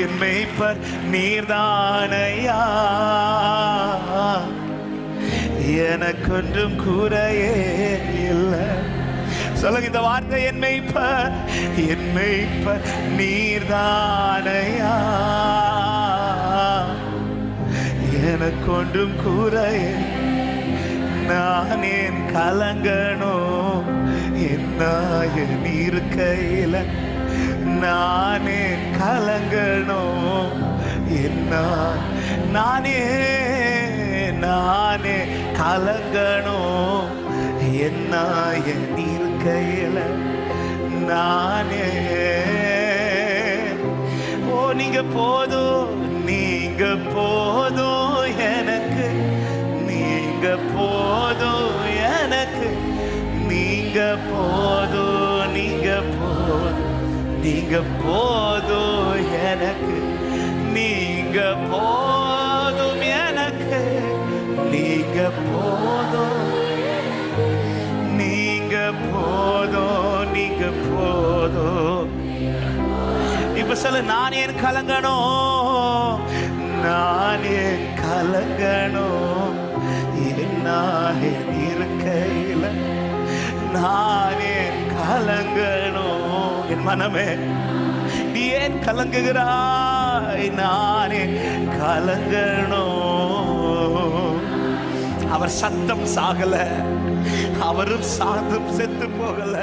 என் மேய்ப்பர் நீர்தானையா, எனக்கொன்றும் குறையே இல்லை. சொல்லுங்க இந்த வார்த்தை, என் மேய்ப்பர் நீர்தானையா, எனக்கொன்றும் குறையே. நான் ஏன் கலங்கணும் என் இருக்கையில, நானே கலங்கணும் நானே கலங்கணும் என் இருக்கையில, நானே. ஓ நீங்க போதும் எனக்கு, நீங்க போதும் எனக்கு, நீங்க போதும் எனக்கு, நீங்க போதும் எனக்கு, நீங்க போதும் இப்ப சொல்ல, நான் ஏன் கலங்கணும் இருக்கையில, நானே கலங்கணும். என் மனமே நீ ஏன் கலங்குகிறாய்? நானே கலங்கணும். அவர் சத்தம் சாகல, அவரும் சாந்தம் செத்து போகல.